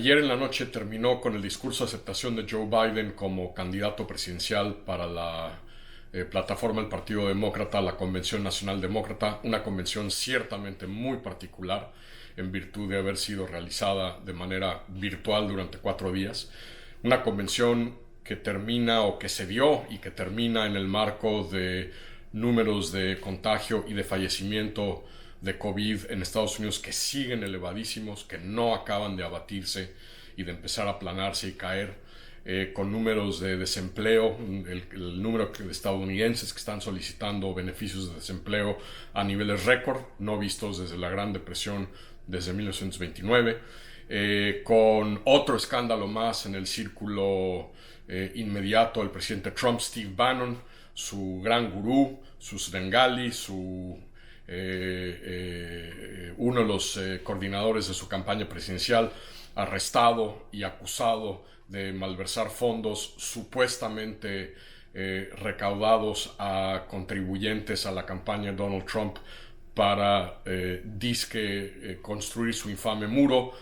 Ayer en la noche terminó con el discurso de aceptación de Joe Biden como candidato presidencial para la plataforma del Partido Demócrata, la Convención Nacional Demócrata, una convención ciertamente muy particular en virtud de haber sido realizada de manera virtual durante 4 días. Una convención que termina o que se dio y que termina en el marco de números de contagio y de fallecimiento de COVID en Estados Unidos que siguen elevadísimos, que no acaban de abatirse y de empezar a aplanarse y caer, con números de desempleo, el número de estadounidenses que están solicitando beneficios de desempleo a niveles récord, no vistos desde la Gran Depresión desde 1929, con otro escándalo más en el círculo inmediato del presidente Trump, Steve Bannon, su gran gurú, su svengali, uno de los coordinadores de su campaña presidencial, arrestado y acusado de malversar fondos supuestamente recaudados a contribuyentes a la campaña de Donald Trump para construir su infame muro,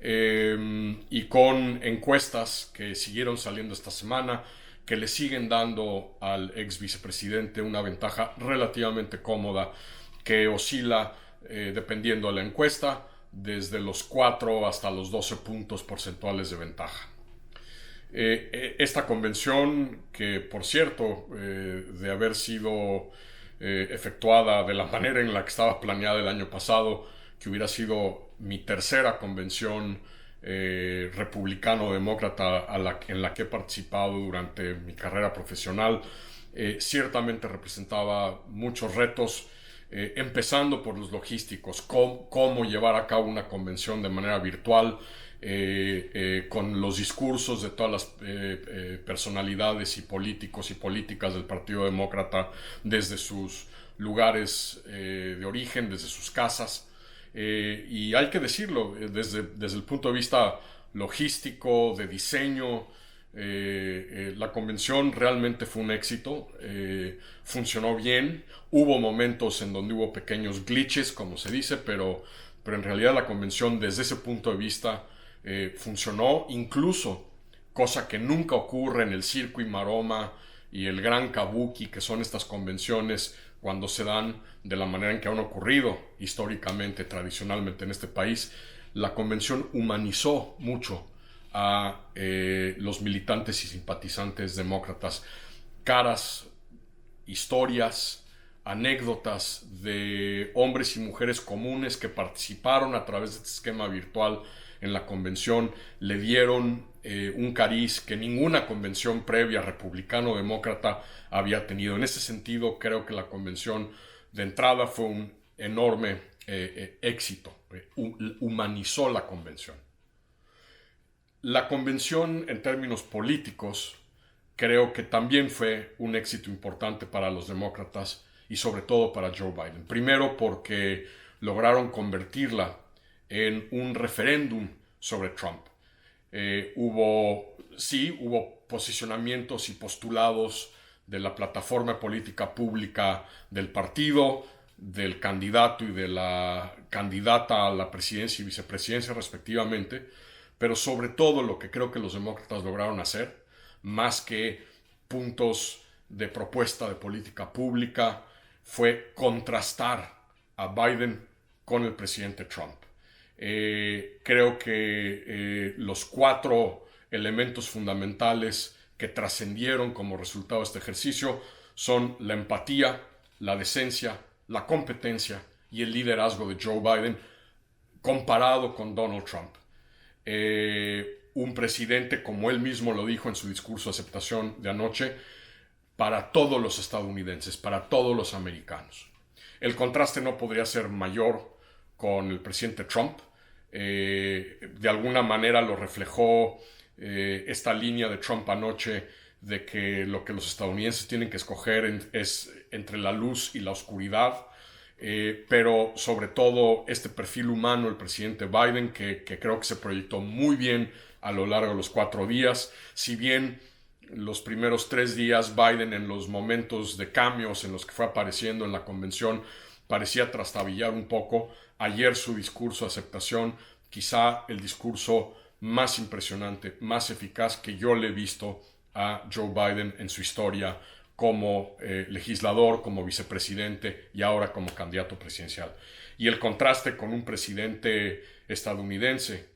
y con encuestas que siguieron saliendo esta semana que le siguen dando al ex vicepresidente una ventaja relativamente cómoda que oscila, dependiendo de la encuesta, desde los 4 hasta los 12 puntos porcentuales de ventaja. Esta convención, que por cierto, de haber sido efectuada de la manera en la que estaba planeada el año pasado, que hubiera sido mi tercera convención republicano-demócrata en la que he participado durante mi carrera profesional, ciertamente representaba muchos retos, empezando por los logísticos, cómo llevar a cabo una convención de manera virtual, con los discursos de todas las personalidades y políticos y políticas del Partido Demócrata desde sus lugares de origen, desde sus casas. Y hay que decirlo, desde el punto de vista logístico, de diseño, la convención realmente fue un éxito, funcionó bien. Hubo momentos en donde hubo pequeños glitches, como se dice, pero en realidad la convención desde ese punto de vista funcionó, incluso, cosa que nunca ocurre en el circo y maroma y el gran kabuki, que son estas convenciones cuando se dan de la manera en que han ocurrido históricamente, tradicionalmente en este país. La convención humanizó mucho a los militantes y simpatizantes demócratas. Caras, historias, anécdotas de hombres y mujeres comunes que participaron a través de este esquema virtual en la convención le dieron un cariz que ninguna convención previa republicano-demócrata había tenido. En ese sentido, creo que la convención de entrada fue un enorme éxito. Humanizó la convención. La convención, en términos políticos, creo que también fue un éxito importante para los demócratas y sobre todo para Joe Biden. Primero porque lograron convertirla en un referéndum sobre Trump. Hubo posicionamientos y postulados de la plataforma política pública del partido, del candidato y de la candidata a la presidencia y vicepresidencia respectivamente, pero sobre todo lo que creo que los demócratas lograron hacer, más que puntos de propuesta de política pública, fue contrastar a Biden con el presidente Trump. Creo que los 4 elementos fundamentales que trascendieron como resultado de este ejercicio son la empatía, la decencia, la competencia y el liderazgo de Joe Biden comparado con Donald Trump. Un presidente, como él mismo lo dijo en su discurso de aceptación de anoche, para todos los estadounidenses, para todos los americanos. El contraste no podría ser mayor con el presidente Trump. De alguna manera lo reflejó esta línea de Trump anoche de que lo que los estadounidenses tienen que escoger es entre la luz y la oscuridad, pero sobre todo este perfil humano del presidente Biden que creo que se proyectó muy bien a lo largo de los 4 días. Si bien los primeros 3 días Biden, en los momentos de cambios en los que fue apareciendo en la convención, parecía trastabillar un poco, ayer su discurso de aceptación, quizá el discurso más impresionante, más eficaz que yo le he visto a Joe Biden en su historia como legislador, como vicepresidente y ahora como candidato presidencial. Y el contraste con un presidente estadounidense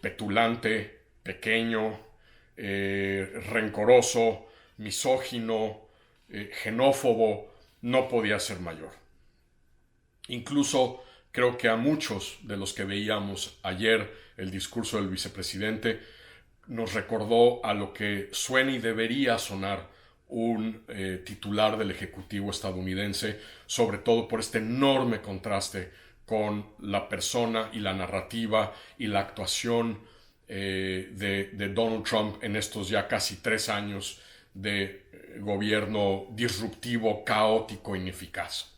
petulante, pequeño, rencoroso, misógino, xenófobo, no podía ser mayor. Incluso creo que a muchos de los que veíamos ayer el discurso del vicepresidente nos recordó a lo que suena y debería sonar un titular del Ejecutivo estadounidense, sobre todo por este enorme contraste con la persona y la narrativa y la actuación de Donald Trump en estos ya casi 3 años de gobierno disruptivo, caótico, ineficaz.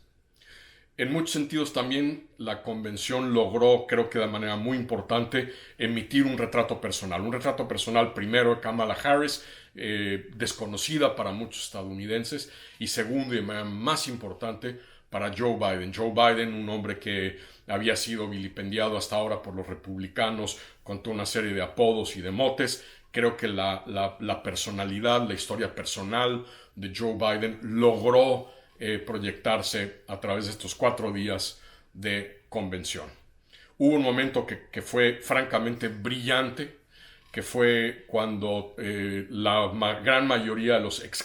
En muchos sentidos también la convención logró, creo que de manera muy importante, emitir un retrato personal. Un retrato personal primero de Kamala Harris, desconocida para muchos estadounidenses, y segundo y de manera más importante para Joe Biden. Joe Biden, un hombre que había sido vilipendiado hasta ahora por los republicanos con toda una serie de apodos y de motes. Creo que la personalidad, la historia personal de Joe Biden logró proyectarse a través de estos 4 días de convención. Hubo un momento que fue francamente brillante, que fue cuando la gran mayoría de los ex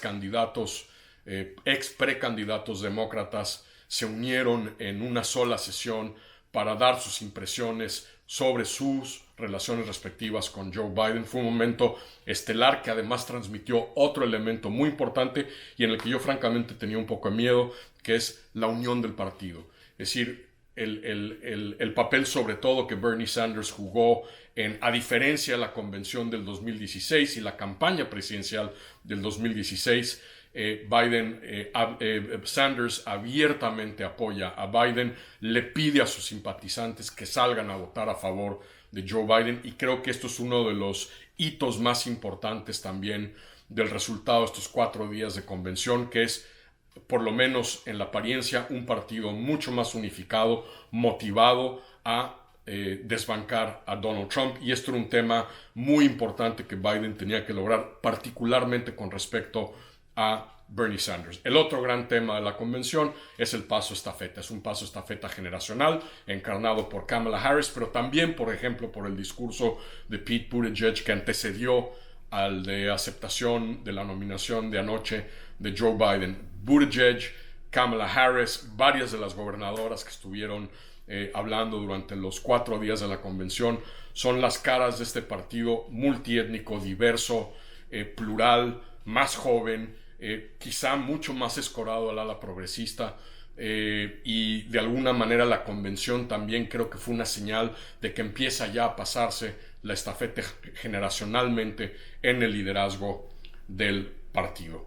precandidatos demócratas se unieron en una sola sesión para dar sus impresiones sobre sus relaciones respectivas con Joe Biden. Fue un momento estelar que además transmitió otro elemento muy importante y en el que yo francamente tenía un poco de miedo, que es la unión del partido. Es decir, el papel sobre todo que Bernie Sanders jugó a diferencia de la convención del 2016 y la campaña presidencial del 2016, Sanders abiertamente apoya a Biden, le pide a sus simpatizantes que salgan a votar a favor de Joe Biden, y creo que esto es uno de los hitos más importantes también del resultado de estos 4 días de convención, que es, por lo menos en la apariencia, un partido mucho más unificado, motivado a desbancar a Donald Trump, y esto era un tema muy importante que Biden tenía que lograr, particularmente con respecto a Bernie Sanders. El otro gran tema de la convención es el paso estafeta. Es un paso estafeta generacional encarnado por Kamala Harris, pero también, por ejemplo, por el discurso de Pete Buttigieg que antecedió al de aceptación de la nominación de anoche de Joe Biden. Buttigieg, Kamala Harris, varias de las gobernadoras que estuvieron hablando durante los 4 días de la convención son las caras de este partido multiétnico, diverso, plural, más joven, quizá mucho más escorado al ala progresista, y de alguna manera la convención también creo que fue una señal de que empieza ya a pasarse la estafeta generacionalmente en el liderazgo del partido.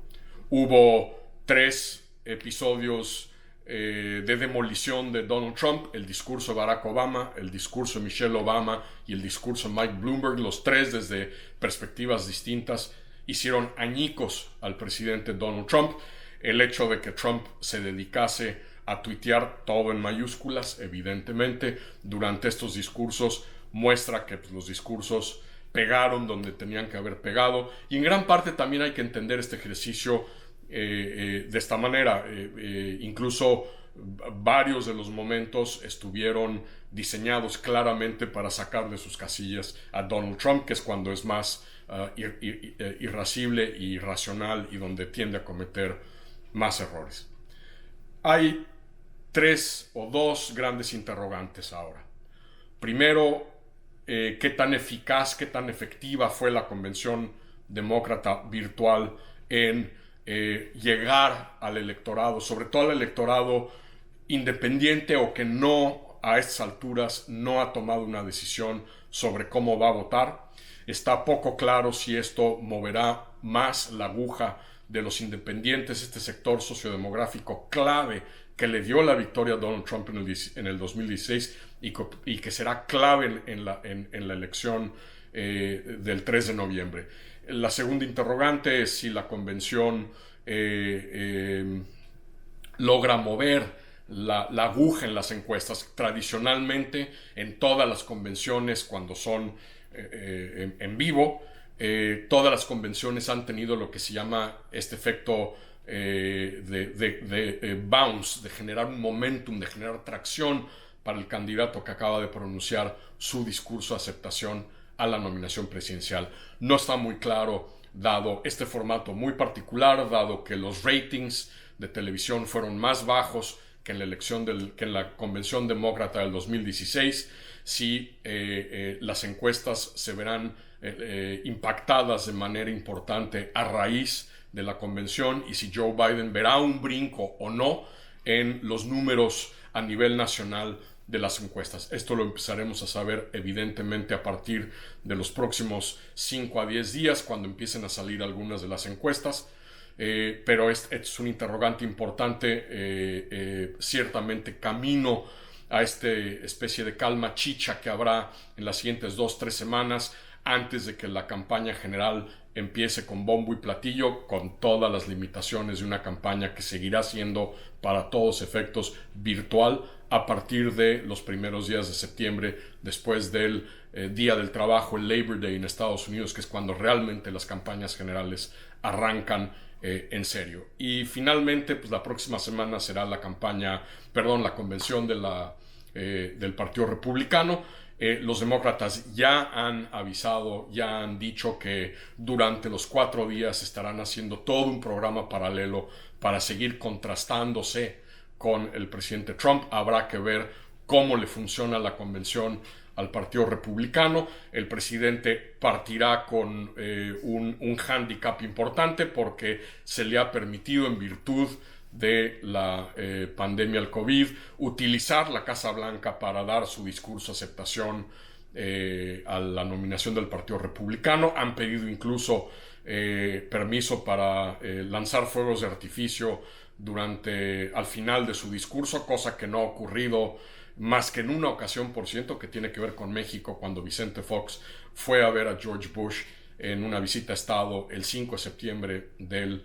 Hubo 3 episodios de demolición de Donald Trump: el discurso de Barack Obama, el discurso de Michelle Obama y el discurso de Mike Bloomberg. Los 3, desde perspectivas distintas, hicieron añicos al presidente Donald Trump. El hecho de que Trump se dedicase a tuitear todo en mayúsculas, evidentemente, durante estos discursos, muestra que los discursos pegaron donde tenían que haber pegado, y en gran parte también hay que entender este ejercicio de esta manera. Incluso varios de los momentos estuvieron diseñados claramente para sacar de sus casillas a Donald Trump, que es cuando es más irascible e irracional y donde tiende a cometer más errores. Hay 3 o 2 grandes interrogantes ahora. Primero, qué tan eficaz, qué tan efectiva fue la convención demócrata virtual en llegar al electorado, sobre todo al electorado independiente o que no, a estas alturas, no ha tomado una decisión sobre cómo va a votar. Está poco claro si esto moverá más la aguja de los independientes, este sector sociodemográfico clave que le dio la victoria a Donald Trump en el 2016 y que será clave en la elección del 3 de noviembre. La segunda interrogante es si la convención logra mover la aguja en las encuestas. Tradicionalmente, en todas las convenciones, cuando son en vivo, todas las convenciones han tenido lo que se llama este efecto de bounce, de generar un momentum, de generar tracción para el candidato que acaba de pronunciar su discurso de aceptación a la nominación presidencial. No está muy claro, dado este formato muy particular, dado que los ratings de televisión fueron más bajos que en la convención demócrata del 2016, si las encuestas se verán impactadas de manera importante a raíz de la convención y si Joe Biden verá un brinco o no en los números a nivel nacional de las encuestas. Esto lo empezaremos a saber evidentemente a partir de los próximos 5 a 10 días, cuando empiecen a salir algunas de las encuestas. Pero es un interrogante importante, ciertamente camino a esta especie de calma chicha que habrá en las siguientes 2-3 semanas antes de que la campaña general empiece con bombo y platillo, con todas las limitaciones de una campaña que seguirá siendo para todos efectos virtual a partir de los primeros días de septiembre, después del Día del Trabajo, el Labor Day en Estados Unidos, que es cuando realmente las campañas generales arrancan en serio. Y finalmente, pues la próxima semana será la convención del Partido Republicano. Los demócratas ya han avisado, ya han dicho que durante los 4 días estarán haciendo todo un programa paralelo para seguir contrastándose con el presidente Trump. Habrá que ver cómo le funciona la convención al Partido Republicano. El presidente partirá con un hándicap importante porque se le ha permitido, en virtud de la pandemia del COVID, utilizar la Casa Blanca para dar su discurso de aceptación a la nominación del Partido Republicano. Han pedido incluso permiso para lanzar fuegos de artificio al final de su discurso, cosa que no ha ocurrido más que en una ocasión, por cierto, que tiene que ver con México, cuando Vicente Fox fue a ver a George Bush en una visita a Estado el 5 de septiembre del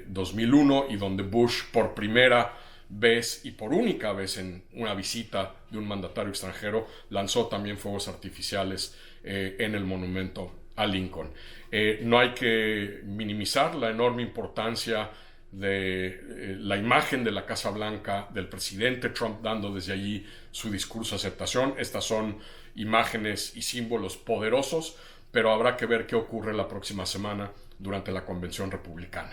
2001, y donde Bush, por primera vez y por única vez en una visita de un mandatario extranjero, lanzó también fuegos artificiales en el monumento a Lincoln. No hay que minimizar la enorme importancia de la imagen de la Casa Blanca, del presidente Trump dando desde allí su discurso de aceptación. Estas son imágenes y símbolos poderosos, pero habrá que ver qué ocurre la próxima semana durante la convención republicana.